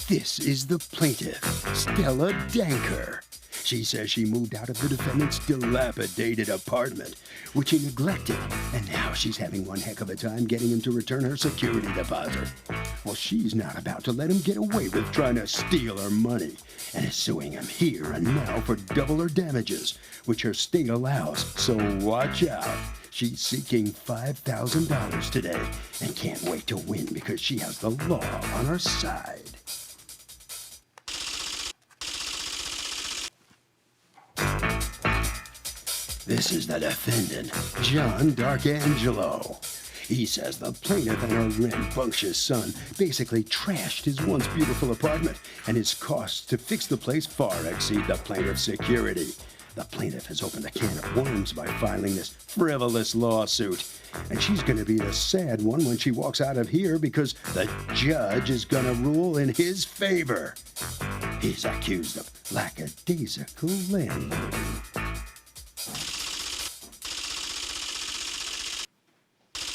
This is the plaintiff, Stella Danker. She says she moved out of the defendant's dilapidated apartment, which he neglected, and now she's having one heck of a time getting him to return her security deposit. Well, she's not about to let him get away with trying to steal her money, and is suing him here and now for double her damages, which her state allows, so watch out. She's seeking $5,000 today and can't wait to win because she has the law on her side. This is the defendant, John D'Arcangelo. He says the plaintiff and her rambunctious son basically trashed his once beautiful apartment, and his costs to fix the place far exceed the plaintiff's security. The plaintiff has opened a can of worms by filing this frivolous lawsuit, and she's going to be the sad one when she walks out of here because the judge is going to rule in his favor. He's accused of lackadaisical landlording.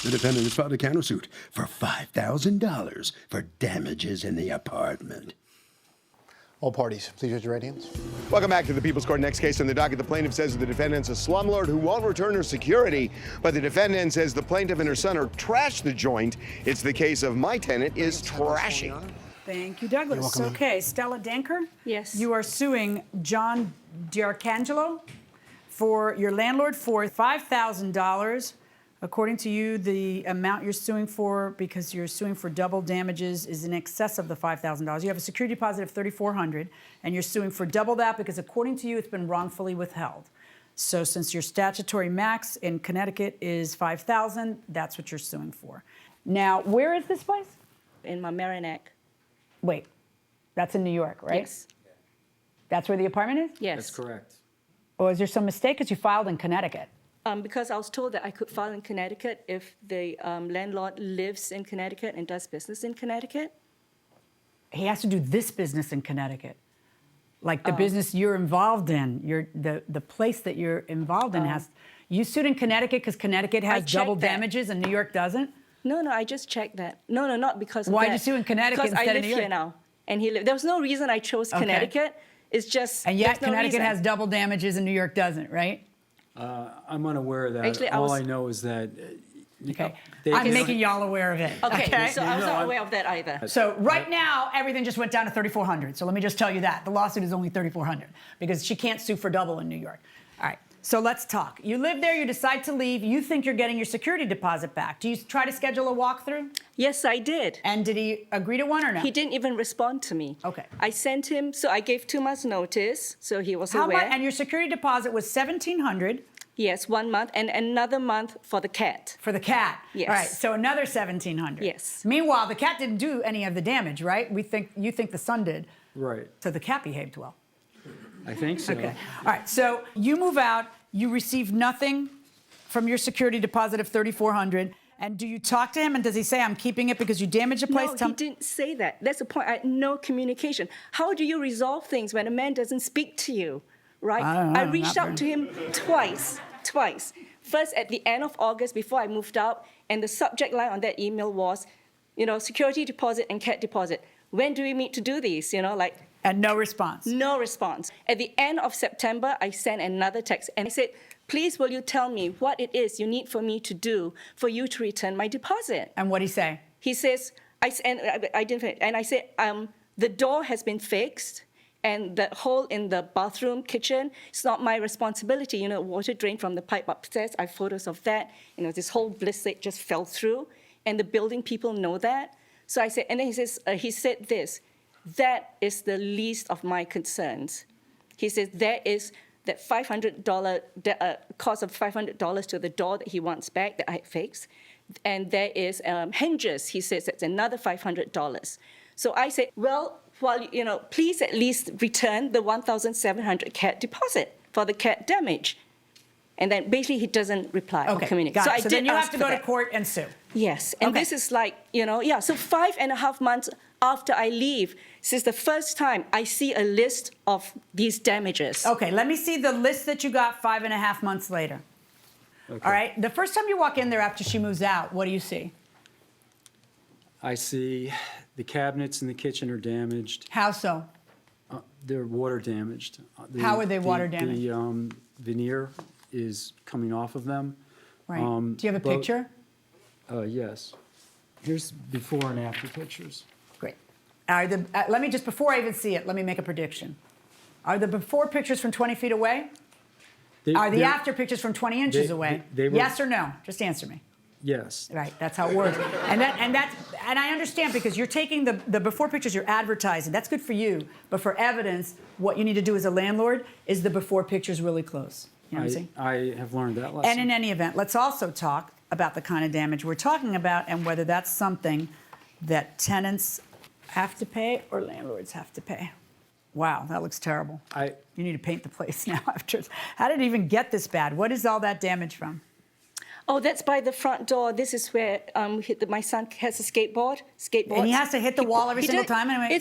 The defendant has filed a countersuit for $5,000 for damages in the apartment. All parties, please raise your right hands. Welcome back to the People's Court. Next case on the docket, the plaintiff says the defendant's a slumlord who won't return her security, but the defendant says the plaintiff and her son are trash the joint. It's the case of my tenant is trashing. Thank you, Douglas. Okay, Stella Danker? Yes. You are suing John D'Arcangelo for your landlord for $5,000. According to you, the amount you're suing for, because you're suing for double damages, is in excess of the $5,000. You have a security deposit of $3,400, and you're suing for double that because, according to you, it's been wrongfully withheld. So, since your statutory max in Connecticut is $5,000, that's what you're suing for. Now, where is this place? In Mamaroneck. Wait, that's in New York, right? Yes. That's where the apartment is? Yes. That's correct. Or is there some mistake because you filed in Connecticut? Because I was told that I could file in Connecticut if the landlord lives in Connecticut and does business in Connecticut. He has to do this business in Connecticut. Like the business you're involved in, the place that you're involved in has... You sued in Connecticut because Connecticut has double damages and New York doesn't? No, I just checked that. No, not because of Why that. did you sue in Connecticut instead of New York? Because I live here now, and he lived... There was no reason I chose Connecticut. It's just... And yet no Connecticut reason. has double damages and New York doesn't, right? I'm unaware of that. Actually, I know is that... Okay. I'm making y'all aware of it. Okay, so I was not aware of that either. So right now, everything just went down to $3,400. So let me just tell you that. The lawsuit is only $3,400 because she can't sue for double in New York. All right. So let's talk. You live there, you decide to leave, you think you're getting your security deposit back. Do you try to schedule a walkthrough? Yes, I did. And did he agree to one or no? He didn't even respond to me. Okay. I sent him, so I gave 2 months notice, so he was How aware. much? And your security deposit was $1,700. Yes, 1 month, and another month for the cat. For the cat? Yes. All right, so another $1,700. Yes. Meanwhile, the cat didn't do any of the damage, right? You think the son did. Right. So the cat behaved well. I think so. Okay. All right, so you move out, you receive nothing from your security deposit of $3,400, and do you talk to him, and does he say, I'm keeping it because you damaged the place? No, he didn't say that. That's the point. I had no communication. How do you resolve things when a man doesn't speak to you, right? I reached out to him twice. First at the end of August before I moved out, and the subject line on that email was, security deposit and cat deposit. When do we meet to do these? And no response. No response. At the end of September, I sent another text and I said, please, will you tell me what it is you need for me to do for you to return my deposit? And what'd he say? He says, I said, the door has been fixed and the hole in the bathroom, kitchen, it's not my responsibility. Water drained from the pipe upstairs. I have photos of that. This whole blizzard just fell through and the building people know that. So I said, and then he said this, that is the least of my concerns. He says there is that $500 cost of $500 to the door that he wants back that I fixed, and there is hinges. He says that's another $500. So I said, well, please at least return the $1,700 cat deposit for the cat damage. And then basically he doesn't reply or communicate. So then you have to go to court and sue. Yes, and this is like, so 5.5 months after I leave, this is the first time I see a list of these damages. Okay, let me see the list that you got 5.5 months later. Okay. All right, the first time you walk in there after she moves out, what do you see? I see The cabinets in the kitchen are damaged. How so? They're water damaged. How are they water damaged? The veneer is coming off of them. Right. Do you have a but- picture? Yes. Here's before and after pictures. Great. Let me just, before I even see it, let me make a prediction. Are the before pictures from 20 feet away? Are the after pictures from 20 inches away? they were- Yes or no? Just answer me. Yes. Right, that's how it works. And I understand because you're taking the before pictures, you're advertising. That's good for you. But for evidence, what you need to do as a landlord is the before pictures really close. You know what I'm saying? I have learned that lesson. And in any event, let's also talk about the kind of damage we're talking about and whether that's something that tenants have to pay or landlords have to pay. Wow, that looks terrible. You need to paint the place now after. How did it even get this bad? What is all that damage from? Oh, that's by the front door. This is where my son has a skateboard. And he has to hit the wall every single did- time anyway?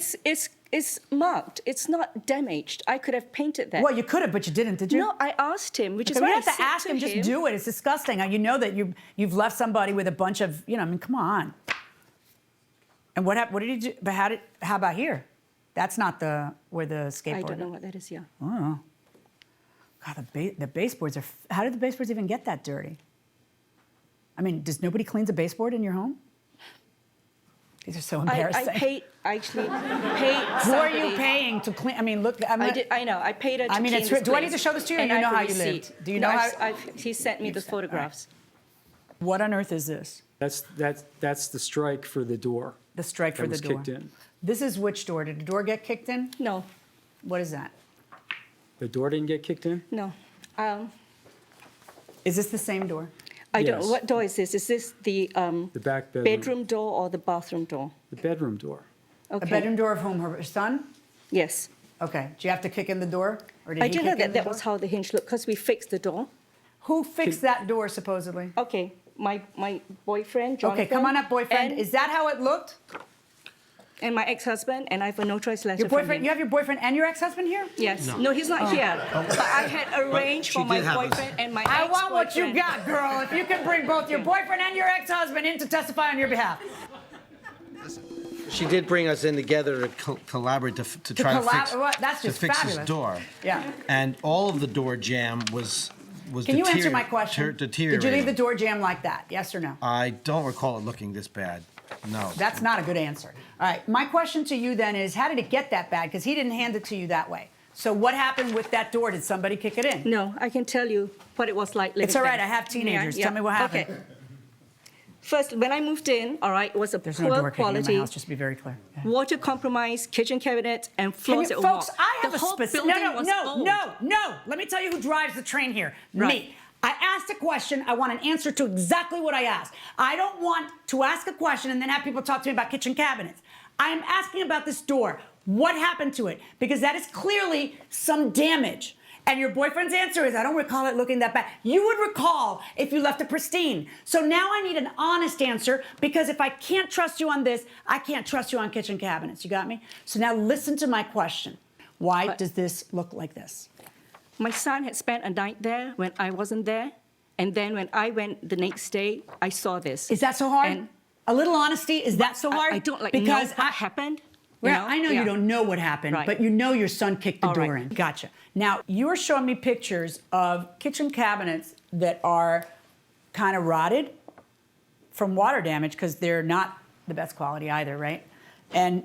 It's marked. It's not damaged. I could have painted that. Well, you could have, but you didn't, did you? No, I asked him, which is Okay, why you I have to said ask him, just do it. It's disgusting. You know that you've left somebody with a bunch of, I mean, come on. And what did he do? But how about here? That's not where the skateboard. I don't know what that is, yeah. Oh. God, the baseboards are, how did the baseboards even get that dirty? I mean, does nobody cleans a baseboard in your home? These are so embarrassing. I actually paid Who are somebody. you paying to clean? I mean, look. I know. I paid her to I mean, clean it's, this do I need place. to show this to you, or And you I know have how a you receipt. lived? Do you No, know how? he sent me the photographs. What on earth is this? That's the strike for the door. The strike for that the was door. kicked in. This is which door? Did the door get kicked in? No, What is that? The door didn't get kicked in? no. Is this the same door? I don't know. Yes. What door is this? Is this the The back bedroom door or the bathroom door? The bedroom door. Okay. A bedroom door of whom? Her son? Yes. Okay. Do you have to kick in the door? Or did I he didn't know kick in that the that door? was how the hinge looked because we fixed the door. Who fixed that door, supposedly? Okay, my boyfriend, Jonathan. Okay, come on up, boyfriend. And, Is that how it looked? and my ex-husband, and I have a no choice letter Your from boyfriend? him. You have your boyfriend and your ex-husband here? Yes. No, he's not here. But I had arranged she for my did have us. boyfriend and my I ex-boyfriend. want what you got, girl. If you can bring both your boyfriend and your ex-husband in to testify on your behalf. She did bring us in together to collaborate to try to fix, Well, that's to just fix fabulous. his door. Yeah. And all of the door jam was Can you answer my question? deteriorating. Did you leave the door jammed like that? Yes or no? I don't recall it looking this bad. No. That's not a good answer. All right. My question to you then is, how did it get that bad? Because he didn't hand it to you that way. So what happened with that door? Did somebody kick it in? No, I can tell you what it was like living It's all right. there. I have teenagers. Yeah, Tell me what happened. Okay. First, when I moved in, all right, it was a There's no poor door kicking in my quality, house, just to be very clear. Yeah. water compromised kitchen cabinet and Can floors you, that were folks, warped. I have the a whole specific. building No. was old. Let me tell you who drives the train here. Right. Me. I asked a question. I want an answer to exactly what I asked. I don't want to ask a question and then have people talk to me about kitchen cabinets. I am asking about this door. What happened to it? Because that is clearly some damage. And your boyfriend's answer is, I don't recall it looking that bad. You would recall if you left it pristine. So now I need an honest answer, because if I can't trust you on this, I can't trust you on kitchen cabinets. You got me? So now listen to my question. Why does this look like this? My son had spent a night there when I wasn't there. And then when I went the next day, I saw this. Is that so hard? And a little honesty, is that so hard? I don't know because what happened. Well, I know you don't know what happened, Right. but you know your son kicked the All door right. in. Gotcha. Now, you're showing me pictures of kitchen cabinets that are kind of rotted from water damage, because they're not the best quality either, right? And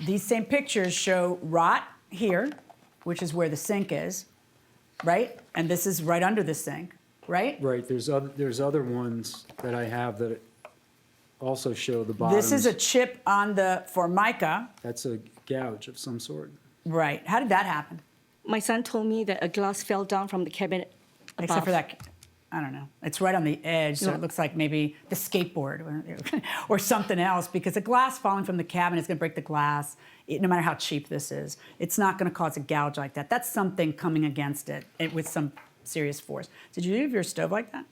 these same pictures show rot here, which is where the sink is, right? And this is right under the sink, right? Right, there's other ones that I have that also show the bottoms. This is a chip on the Formica. That's a gouge of some sort. Right. How did that happen? My son told me that a glass fell down from the cabinet above. Except for that, I don't know. It's right on the edge, so Yeah. it looks like maybe the skateboard or something else, because a glass falling from the cabinet is going to break the glass, no matter how cheap this is. It's not going to cause a gouge like that. That's something coming against it with some serious force. Did you leave your stove like that?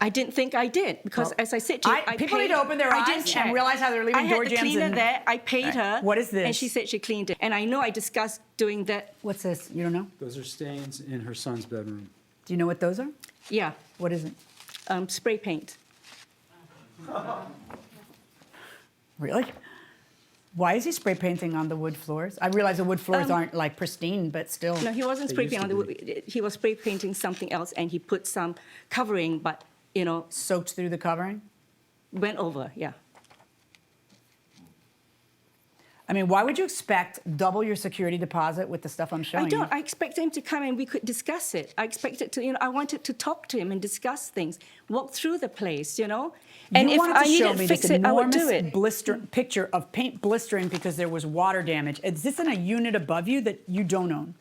I didn't think I did, because as I said to you, people need to open their I didn't eyes check. and realize how they're leaving I door had the jams cleaner and- there. I paid Right. her. What is this? And she said she cleaned it. And I know I discussed doing that. What's this? You don't know? Those are stains in her son's bedroom. Do you know what those are? Yeah, What is it? spray paint. Really? Why is he spray painting on the wood floors? I realize the wood floors aren't like pristine, but still. No, he wasn't spray painting on the wood. He was spray painting something else, and he put some covering, but, Soaked through the covering? went over, yeah. I mean, why would you expect double your security deposit with the stuff I'm showing I don't. you? I expect him to come and we could discuss it. I expected to, I wanted to talk to him and discuss things, walk through the place, And You if wanted I to show needed me to fix this it, I would do enormous it. picture of paint blistering because there was water damage. Is this in a unit above you that you don't own,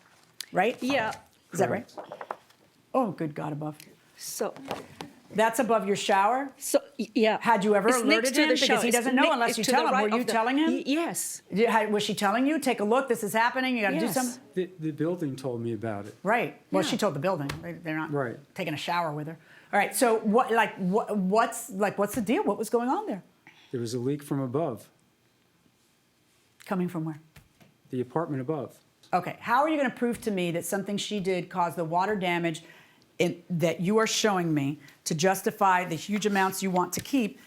right? Yeah. Is that right? Oh, good God above. So, That's above your shower? yeah. Had you ever It's next alerted to him? the Because shower. he It's doesn't know unless it's you to tell the him. right Were you of the- telling him? Yes. Was she telling you, take a look, this is happening, you gotta do Yes. something? The building told me about it. Right. Well, she Yeah. told the building. They're not Right. taking a shower with her. All right. So what's the deal? What was going on there? There was a leak from above, Coming from where? the apartment above. Okay. How are you going to prove to me that something she did caused the water damage that you are showing me to justify the huge amounts you want to keep,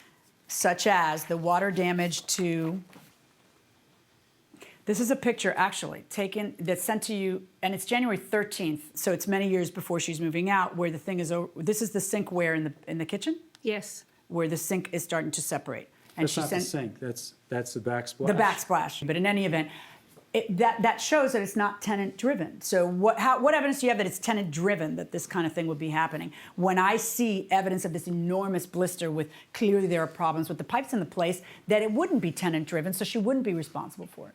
such as the water damage to? This is a picture actually taken that's sent to you, and it's January 13th, so it's many years before she's moving out. Where the thing is, this is the sinkware in the kitchen, Yes. where the sink is starting to separate. And That's she not the sent sink, that's the backsplash. the backsplash. But in any event, that shows that it's not tenant driven. So what evidence do you have that it's tenant driven that this kind of thing would be happening? When I see evidence of this enormous blister with clearly there are problems with the pipes in the place, that it wouldn't be tenant driven, so she wouldn't be responsible for it.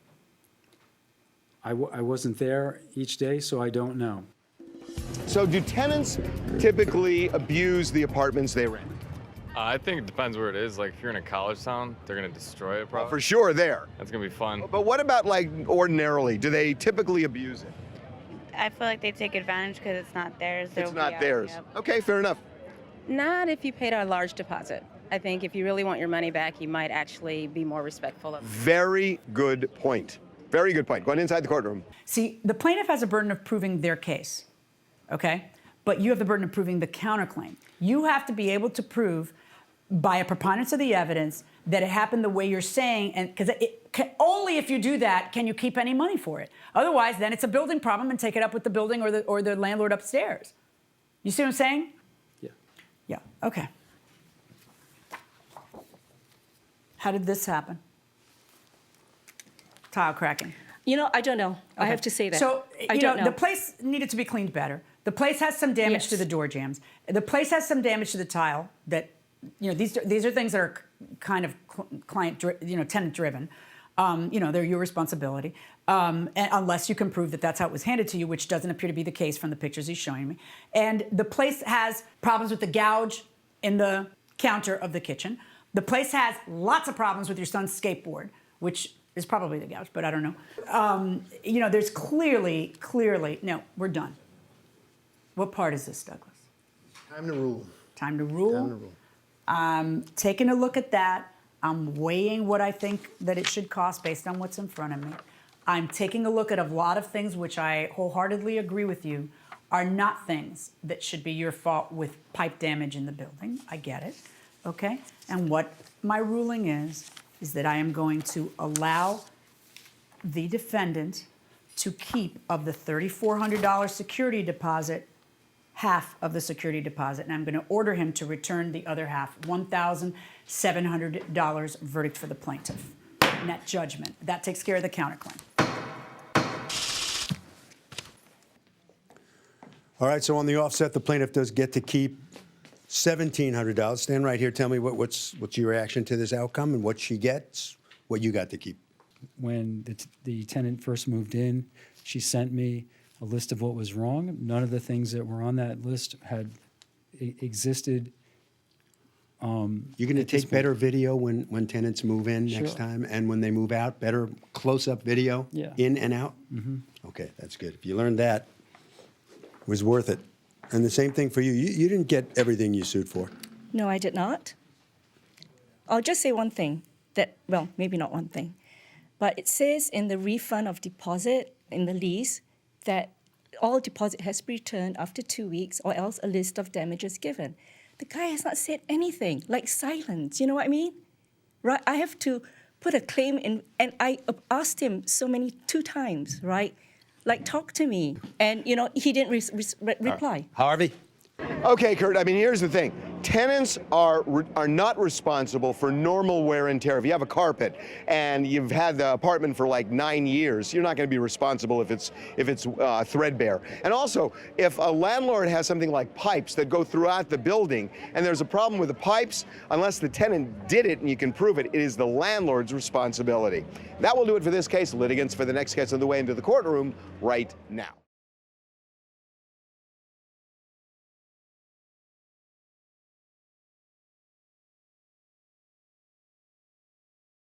I wasn't there each day, so I don't know. So do tenants typically abuse the apartments they rent? I think it depends where it is. Like, if you're in a college town, they're gonna destroy it probably. For sure there. That's gonna be fun. But what about like ordinarily? Do they typically abuse it? I feel like they take advantage because it's not theirs. It's not theirs. Okay, fair enough. Not if you paid a large deposit. I think if you really want your money back, you might actually be more respectful of it. Very good point. Very good point. Going inside the courtroom. See, the plaintiff has a burden of proving their case, okay? But you have the burden of proving the counterclaim. You have to be able to prove by a preponderance of the evidence that it happened the way you're saying, and because only if you do that can you keep any money for it. Otherwise, then it's a building problem and take it up with the building or the landlord upstairs. You see what I'm saying? Yeah. Yeah, okay. How did this happen? Tile cracking. I don't know. I Okay. have to say that. So, I don't know. the place needed to be cleaned better. The place has some damage to Yes. the door jambs. The place has some damage to the tile that, these are things that are kind of tenant driven. They're your responsibility. And unless you can prove that that's how it was handed to you, which doesn't appear to be the case from the pictures he's showing me. And the place has problems with the gouge in the counter of the kitchen. The place has lots of problems with your son's skateboard, which is probably the gouge, but I don't know. There's clearly, no, we're done. What part is this, Douglas? Time to rule. Time to rule? Time to rule. I'm taking a look at that. I'm weighing what I think that it should cost based on what's in front of me. I'm taking a look at a lot of things which I wholeheartedly agree with you are not things that should be your fault with pipe damage in the building. I get it, okay? And what my ruling is that I am going to allow the defendant to keep of the $3,400 security deposit, half of the security deposit, and I'm going to order him to return the other half, $1,700 verdict for the plaintiff. Net judgment. That takes care of the counterclaim. All right, so on the offset, the plaintiff does get to keep $1,700. Stand right here. Tell me what's your reaction to this outcome and what she gets, what you got to keep. When the tenant first moved in, she sent me a list of what was wrong. None of the things that were on that list had existed. You're going to take better video when tenants move in next Sure. time, and when they move out, better close-up video Yeah. in and out? Mm-hmm. Okay, that's good. If you learned that, it was worth it. And the same thing for you. You didn't get everything you sued for. No, I did not. I'll just say one thing maybe not one thing, but it says in the refund of deposit in the lease that all deposit has to be returned after 2 weeks or else a list of damages given. The guy has not said anything, like silence, you know what I mean? Right? I have to put a claim in, and I asked him two times, right? Like, talk to me. And, he didn't reply. Harvey? Okay, Kurt, I mean, here's the thing. Tenants are not responsible for normal wear and tear. If you have a carpet and you've had the apartment for like 9 years, you're not going to be responsible if it's threadbare. And also, if a landlord has something like pipes that go throughout the building and there's a problem with the pipes, unless the tenant did it and you can prove it, it is the landlord's responsibility. That will do it for this case. Litigants for the next case on the way into the courtroom right now.